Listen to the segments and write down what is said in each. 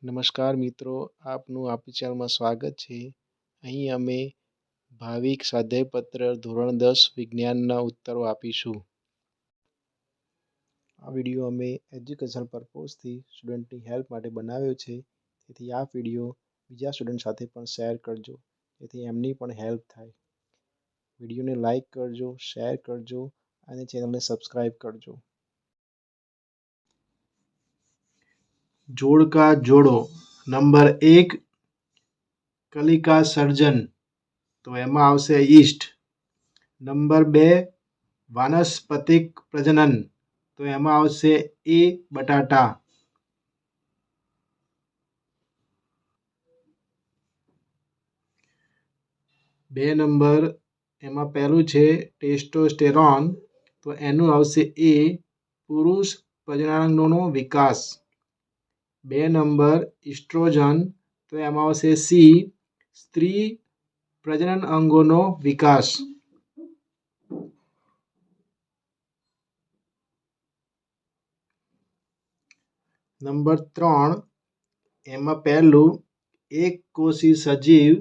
નમસ્કાર મિત્રો, આપનું આપણી ચેનલમાં સ્વાગત છે. અહીં અમે ભાવિક સ્વાધ્યાયપત્ર ધોરણ 10 વિજ્ઞાનના ઉત્તરો આપીશું. આ વિડીયો અમે એજ્યુકેશન પર્પઝથી સ્ટુડન્ટની હેલ્પ માટે બનાવ્યો છે. તેથી આ વિડીયો બીજા સ્ટુડન્ટ સાથે પણ શેર કરજો, જેથી એમની પણ હેલ્પ થાય. વિડીયોને લાઈક કરજો, શેર કરજો અને ચેનલને સબસ્ક્રાઈબ કરજો. જોડકા જોડો. નંબર 1 કલિકા સર્જન, તો એમાં આવશે ઈસ્ટ. નંબર 2 વાનસ્પતિક પ્રજનન, તો એમાં આવશે એ બટાટા. 2 નંબર એમાં પહેલું છે ટેસ્ટોસ્ટેરોન, તો એનું આવશે એ પુરુષ પ્રજનનાંગોનો વિકાસ. 2 નંબર ઇસ્ટ્રોજન, તો એમાં આવશે સી સ્ત્રી પ્રજનન અંગોનો વિકાસ. નંબર 3 એમાં પહેલું એક કોષી સજીવ,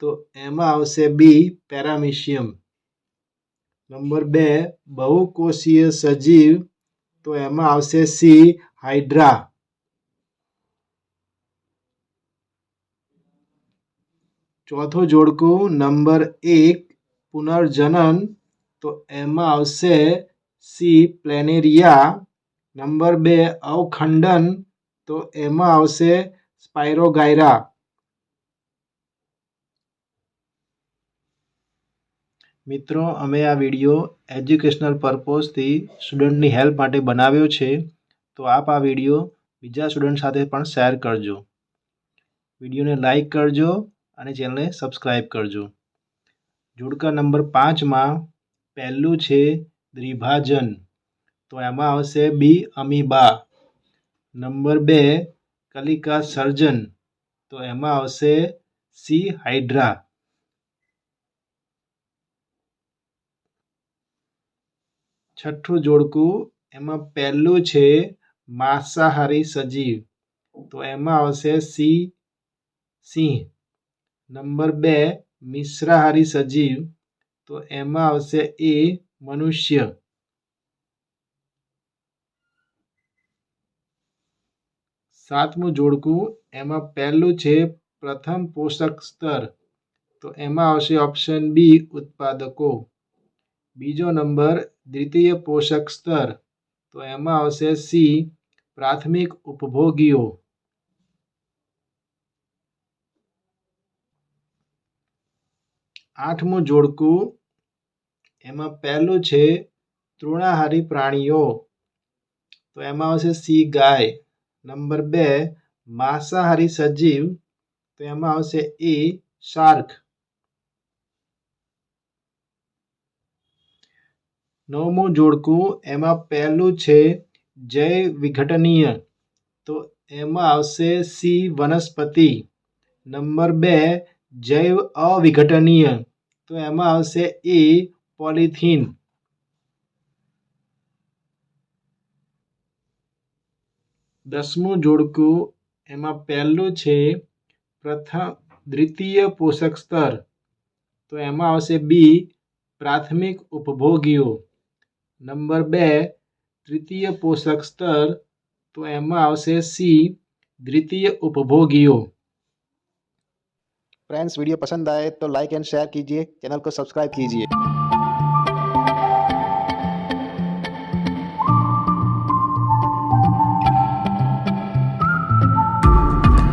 તો એમાં આવશે બી પેરામીશિયમ. નંબર 2 બહુકોષીય સજીવ, તો એમાં આવશે સી હાઇડ્રા. ચોથું જોડકું નંબર 1 પુનર્જનન, તો એમાં આવશે સી પ્લેનેરિયા. નંબર 2 અવખંડન, તો એમાં આવશે સ્પાઇરોગાયરા. મિત્રો, અમે આ વિડીયો એજ્યુકેશનલ પર્પઝથી સ્ટુડન્ટની હેલ્પ માટે બનાવ્યો છે. તો આપ આ વિડીયો બીજા સ્ટુડન્ટ સાથે પણ શેર કરજો. વિડીયોને લાઈક કરજો અને ચેનલને સબસ્ક્રાઈબ કરજો. જોડકા નંબર 5માં પહેલું છે દ્વિભાજન, તો એમાં આવશે બી અમીબા. નંબર 2 કલિકા સર્જન, તો એમાં આવશે સી હાઇડ્રા. છઠ્ઠું જોડકું એમાં પહેલું છે માંસાહારી સજીવ, તો એમાં આવશે સી સિંહ. નંબર 2 મિશ્રાહારી સજીવ, તો એમાં આવશે એ મનુષ્ય. સાતમું જોડકું એમાં પહેલું છે પ્રથમ પોષક સ્તર, તો એમાં આવશે ઓપ્શન બી ઉત્પાદકો. બીજો નંબર દ્વિતીય પોષક સ્તર, તો એમાં આવશે સી પ્રાથમિક ઉપભોગીઓ. આઠમું જોડકું એમાં પહેલું છે તૃણાહારી પ્રાણીઓ, તો એમાં આવશે સી ગાય. નંબર 2 માંસાહારી સજીવ, તો એમાં આવશે એ શાર્ક. નવમું જોડકું એમાં પહેલું છે જૈવ વિઘટનીય, તો એમાં આવશે સી વનસ્પતિ. નંબર 2 જૈવ અવિઘટનીય, તો એમાં આવશે એ પોલિથીન. દસમું જોડકું એમાં પહેલું છે દ્વિતીય પોષક સ્તર, તો એમાં આવશે બી પ્રાથમિક ઉપભોગીઓ. નંબર 2 તૃતીય પોષક સ્તર, તો એમાં આવશે સી દ્વિતીય उपभोगियों. फ्रेंड्स, वीडियो पसंद आए तो लाइक एंड शेयर कीजिए, चैनल को सब्सक्राइब कीजिए.